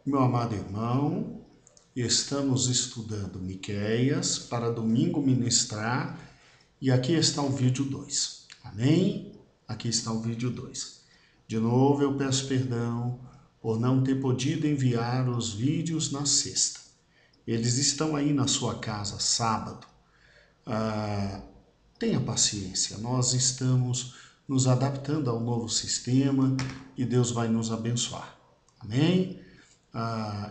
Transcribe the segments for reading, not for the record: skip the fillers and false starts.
Meu amado irmão, estamos estudando Miqueias para domingo ministrar e aqui está o vídeo 2. Amém? Aqui está o vídeo 2. De novo eu peço perdão por não ter podido enviar os vídeos na sexta. Eles estão aí na sua casa sábado. Tenha paciência, nós estamos nos adaptando ao novo sistema e Deus vai nos abençoar. Amém?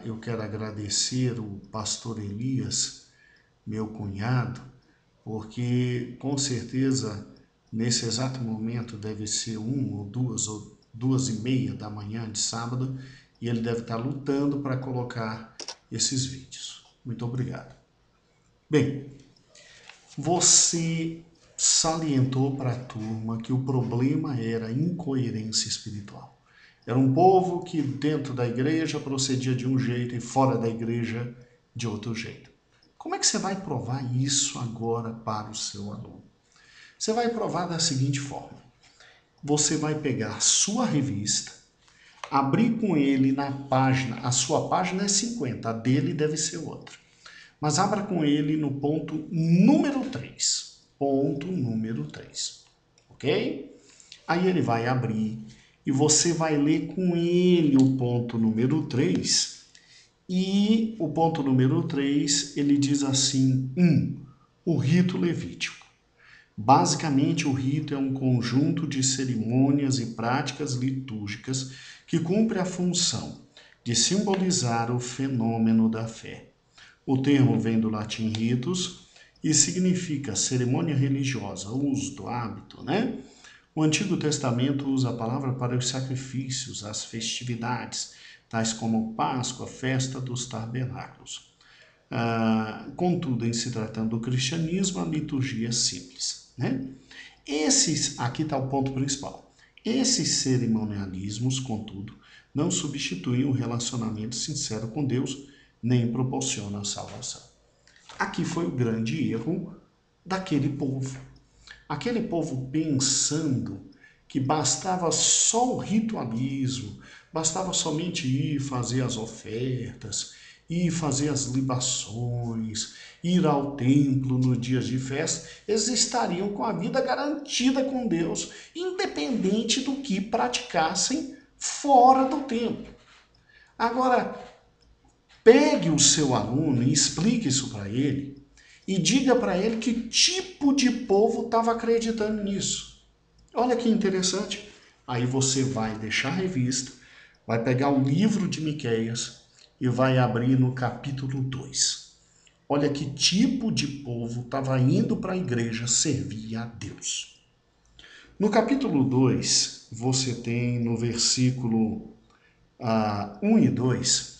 Eu quero agradecer o pastor Elias, meu cunhado, porque com certeza nesse exato momento deve ser 2h30 da manhã de sábado e ele deve estar lutando para colocar esses vídeos. Muito obrigado. Bem, você salientou para a turma que o problema era a incoerência espiritual. Era um povo que dentro da igreja procedia de um jeito e fora da igreja de outro jeito. Como é que você vai provar isso agora para o seu aluno? Você vai provar da seguinte forma. Você vai pegar a sua revista, abrir com ele na página, a sua página é 50, a dele deve ser outra. Mas abra com ele no ponto número 3. Ponto número 3. Ok? Aí ele vai abrir e você vai ler com ele o ponto número 3. E o ponto número 3, ele diz assim, 1. O rito levítico. Basicamente, o rito é um conjunto de cerimônias e práticas litúrgicas que cumpre a função de simbolizar o fenômeno da fé. O termo vem do latim ritus e significa cerimônia religiosa, uso do hábito, né? O Antigo Testamento usa a palavra para os sacrifícios, as festividades, tais como Páscoa, festa dos tabernáculos. Contudo, em se tratando do cristianismo, a liturgia é simples, né? Aqui está o ponto principal. Esses cerimonialismos, contudo, não substituem o relacionamento sincero com Deus, nem proporciona a salvação. Aqui foi o grande erro daquele povo. Aquele povo pensando que bastava só o ritualismo, bastava somente ir fazer as ofertas, ir fazer as libações, ir ao templo nos dias de festa, eles estariam com a vida garantida com Deus, independente do que praticassem fora do templo. Agora, pegue o seu aluno e explique isso para ele e diga para ele que tipo de povo estava acreditando nisso. Olha que interessante. Aí você vai deixar a revista, vai pegar o livro de Miqueias e vai abrir no capítulo 2. Olha que tipo de povo estava indo para a igreja servir a Deus. No capítulo 2, você tem no versículo 1 e 2,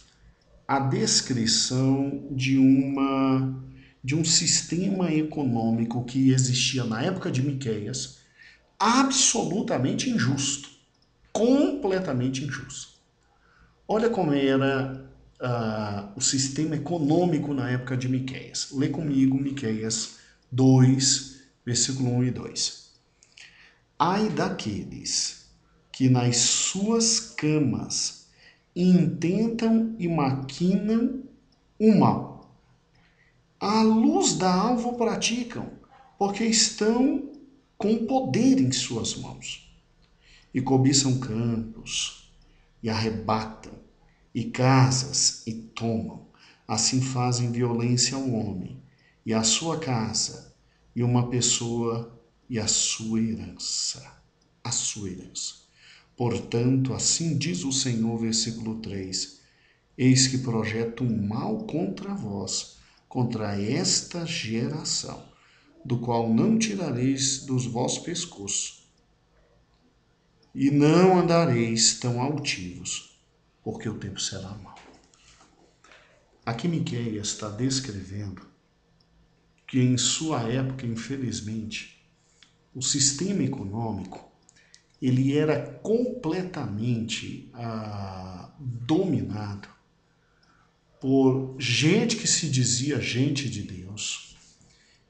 a descrição de um sistema econômico que existia na época de Miqueias, absolutamente injusto, completamente injusto. Olha como era o sistema econômico na época de Miqueias. Lê comigo Miqueias 2, versículo 1 e 2. Ai daqueles que nas suas camas intentam e maquinam o mal. À luz da alva praticam, porque estão com poder em suas mãos. E cobiçam campos, e arrebatam, e casas, e tomam. Assim fazem violência ao homem, e à sua casa, e uma pessoa, e a sua herança. A sua herança. Portanto, assim diz o Senhor, versículo 3, eis que projeto um mal contra vós, contra esta geração, do qual não tirareis dos vossos pescoços, e não andareis tão altivos, porque o tempo será mau. Aqui Miqueias está descrevendo que em sua época, infelizmente, o sistema econômico ele era completamente dominado por gente que se dizia gente de Deus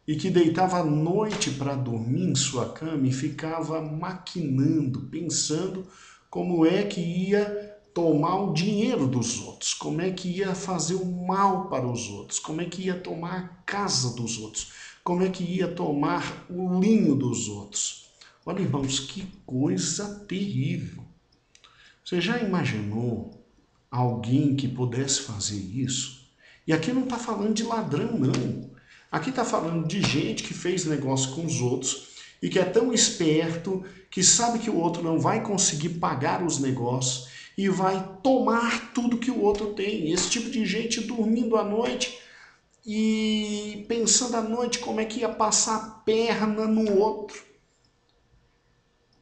e que deitava à noite para dormir em sua cama e ficava maquinando, pensando como é que ia tomar o dinheiro dos outros, como é que ia fazer o mal para os outros, como é que ia tomar a casa dos outros, como é que ia tomar o linho dos outros. Olha, irmãos, que coisa terrível. Você já imaginou alguém que pudesse fazer isso? E aqui não está falando de ladrão, não. Aqui está falando de gente que fez negócio com os outros e que é tão esperto que sabe que o outro não vai conseguir pagar os negócios e vai tomar tudo que o outro tem. Esse tipo de gente dormindo à noite e pensando à noite como é que ia passar a perna no outro.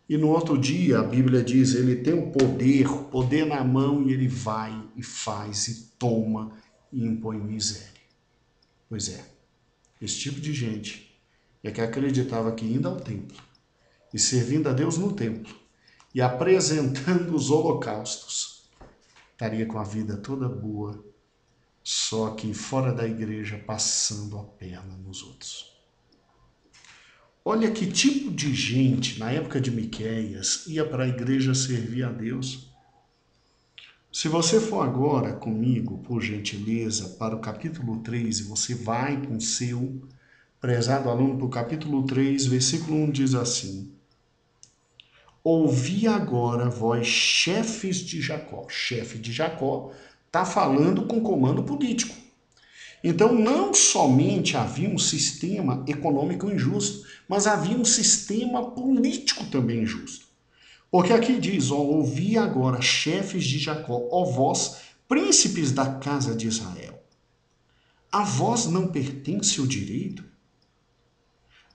E no outro dia, a Bíblia diz, ele tem o poder na mão, e ele vai e faz e toma e impõe miséria. Pois é, esse tipo de gente é que acreditava que indo ao templo e servindo a Deus no templo e apresentando os holocaustos, estaria com a vida toda boa, só que fora da igreja passando a perna nos outros. Olha que tipo de gente, na época de Miqueias, ia para a igreja servir a Deus. Se você for agora comigo, por gentileza, para o capítulo 3, e você vai com seu prezado aluno para o capítulo 3, versículo 1 diz assim: ouvi agora, vós chefes de Jacó. Chefe de Jacó está falando com comando político. Então, não somente havia um sistema econômico injusto, mas havia um sistema político também injusto. Porque aqui diz, ó, ouvi agora, chefes de Jacó, ó vós, príncipes da casa de Israel. A vós não pertence o direito?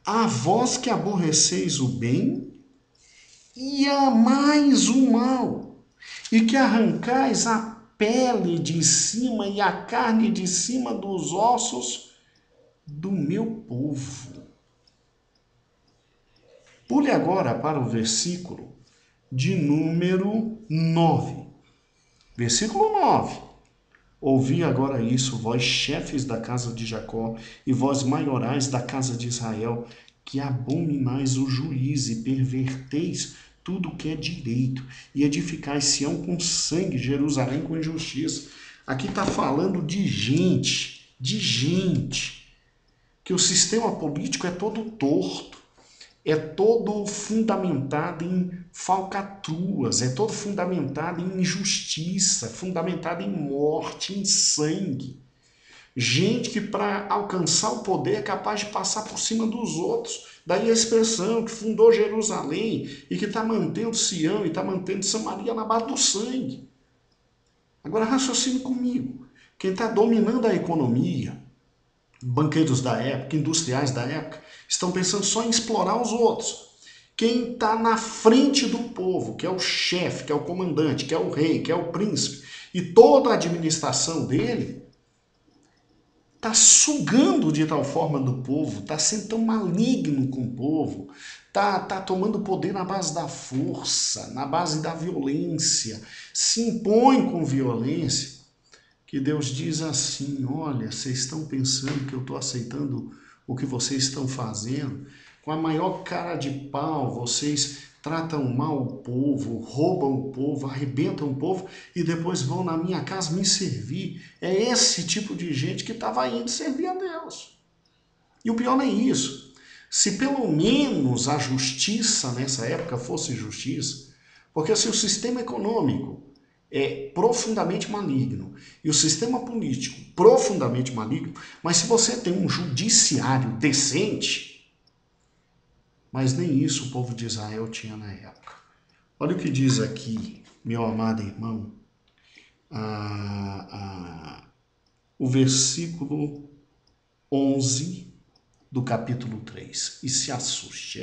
A vós que aborreceis o bem e amais o mal, e que arrancais a pele de cima e a carne de cima dos ossos do meu povo. Pule agora para o versículo de número 9. Versículo 9. Ouvi agora isso, vós chefes da casa de Jacó e vós maiorais da casa de Israel, que abominais o juízo e perverteis tudo que é direito, e edificais Sião com sangue, Jerusalém com injustiça. Aqui está falando de gente, que o sistema político é todo torto, é todo fundamentado em falcatruas, é todo fundamentado em injustiça, fundamentado em morte, em sangue. Gente que para alcançar o poder é capaz de passar por cima dos outros. Daí a expressão que fundou Jerusalém e que está mantendo Sião e está mantendo Samaria na base do sangue. Agora raciocine comigo. Quem está dominando a economia, banqueiros da época, industriais da época, estão pensando só em explorar os outros. Quem está na frente do povo, que é o chefe, que é o comandante, que é o rei, que é o príncipe, e toda a administração dele, está sugando de tal forma do povo, está sendo tão maligno com o povo, está tomando poder na base da força, na base da violência, se impõe com violência, que Deus diz assim, olha, vocês estão pensando que eu estou aceitando o que vocês estão fazendo? Com a maior cara de pau, vocês tratam mal o povo, roubam o povo, arrebentam o povo e depois vão na minha casa me servir. É esse tipo de gente que estava indo servir a Deus. E o pior não é isso. Se pelo menos a justiça nessa época fosse justiça, porque se o sistema econômico é profundamente maligno e o sistema político profundamente maligno, mas se você tem um judiciário decente, mas nem isso o povo de Israel tinha na época. Olha o que diz aqui, meu amado irmão, o versículo 11 do capítulo 3. E se assuste,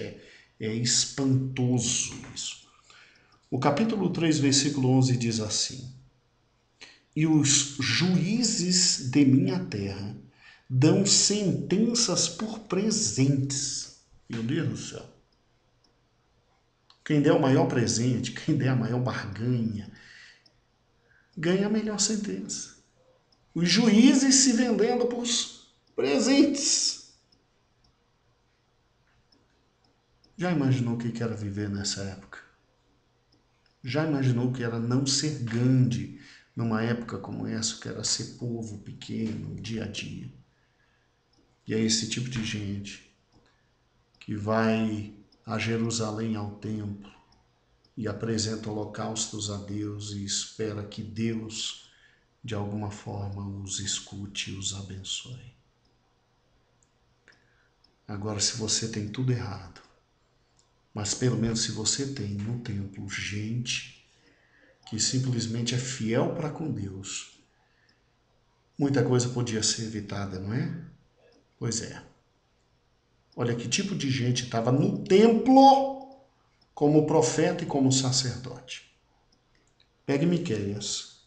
é espantoso isso. O capítulo 3, versículo 11 diz assim: e os juízes de minha terra dão sentenças por presentes. Meu Deus do céu. Quem der o maior presente, quem der a maior barganha, ganha a melhor sentença. Os juízes se vendendo por presentes. Já imaginou o que era viver nessa época? Já imaginou que era não ser grande numa época como essa, que era ser povo pequeno, dia a dia? E é esse tipo de gente que vai a Jerusalém, ao templo, e apresenta holocaustos a Deus e espera que Deus, de alguma forma, os escute e os abençoe. Agora, se você tem tudo errado, mas pelo menos se você tem no templo gente que simplesmente é fiel para com Deus, muita coisa podia ser evitada, não é? Pois é. Olha que tipo de gente estava no templo como profeta e como sacerdote. Pegue Miqueias,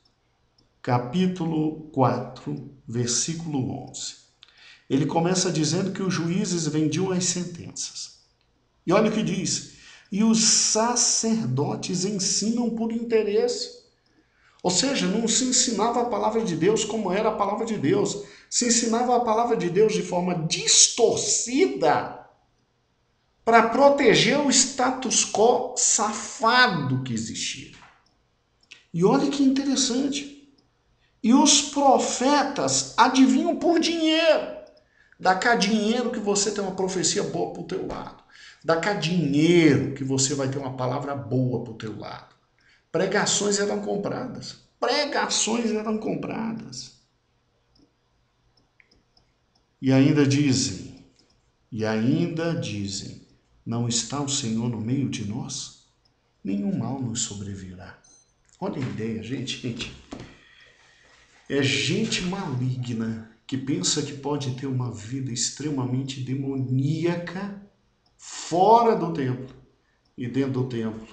capítulo 4, versículo 11. Ele começa dizendo que os juízes vendiam as sentenças. E olha o que diz: e os sacerdotes ensinam por interesse. Ou seja, não se ensinava a palavra de Deus como era a palavra de Deus. Se ensinava a palavra de Deus de forma distorcida para proteger o status quo safado que existia. E olha que interessante. E os profetas adivinham por dinheiro. Dá cá dinheiro que você tem uma profecia boa para o teu lado. Dá cá dinheiro que você vai ter uma palavra boa para o teu lado. Pregações eram compradas. Pregações eram compradas. E ainda dizem, não está o Senhor no meio de nós? Nenhum mal nos sobrevirá. Olha a ideia, gente. É gente maligna que pensa que pode ter uma vida extremamente demoníaca fora do templo. E dentro do templo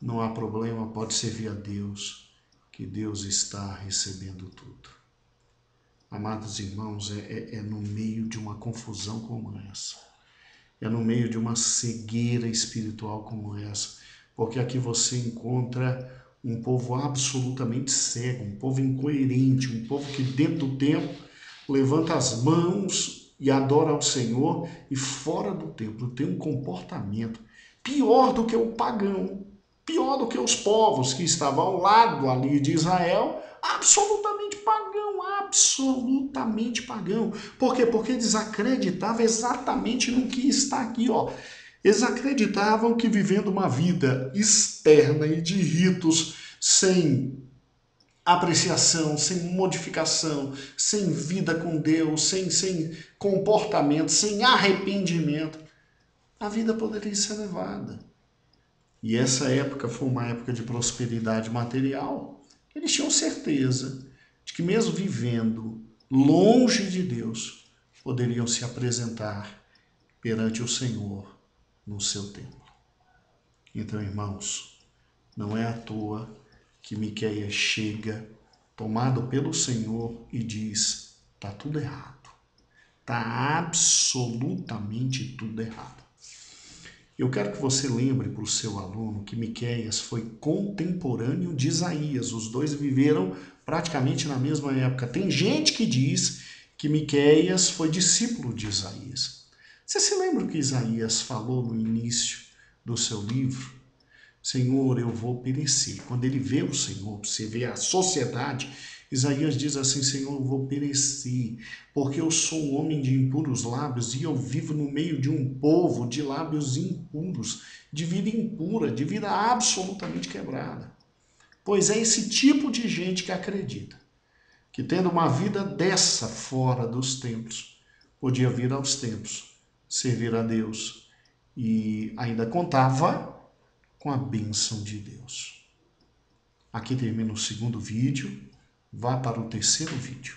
não há problema, pode servir a Deus, que Deus está recebendo tudo. Amados irmãos, é no meio de uma confusão como essa. É no meio de uma cegueira espiritual como essa. Porque aqui você encontra um povo absolutamente cego, um povo incoerente, um povo que dentro do templo levanta as mãos e adora ao Senhor, e fora do templo tem um comportamento pior do que o pagão, pior do que os povos que estavam ao lado ali de Israel, absolutamente pagão, absolutamente pagão. Por quê? Porque eles acreditavam exatamente no que está aqui, ó. Eles acreditavam que vivendo uma vida externa e de ritos sem apreciação, sem modificação, sem vida com Deus, sem comportamento, sem arrependimento, a vida poderia ser levada. E essa época foi uma época de prosperidade material. Eles tinham certeza de que mesmo vivendo longe de Deus, poderiam se apresentar perante o Senhor no seu templo. Então, irmãos, não é à toa que Miqueias chega, tomado pelo Senhor, e diz: está tudo errado. Está absolutamente tudo errado. Eu quero que você lembre para o seu aluno que Miqueias foi contemporâneo de Isaías. Os dois viveram praticamente na mesma época. Tem gente que diz que Miqueias foi discípulo de Isaías. Você se lembra o que Isaías falou no início do seu livro? Senhor, eu vou perecer. Quando ele vê o Senhor, você vê a sociedade, Isaías diz assim: Senhor, eu vou perecer, porque eu sou um homem de impuros lábios e eu vivo no meio de um povo de lábios impuros, de vida impura, de vida absolutamente quebrada. Pois é esse tipo de gente que acredita que, tendo uma vida dessa fora dos templos, podia vir aos templos, servir a Deus e ainda contava com a bênção de Deus. Aqui termina o segundo vídeo. Vá para o terceiro vídeo.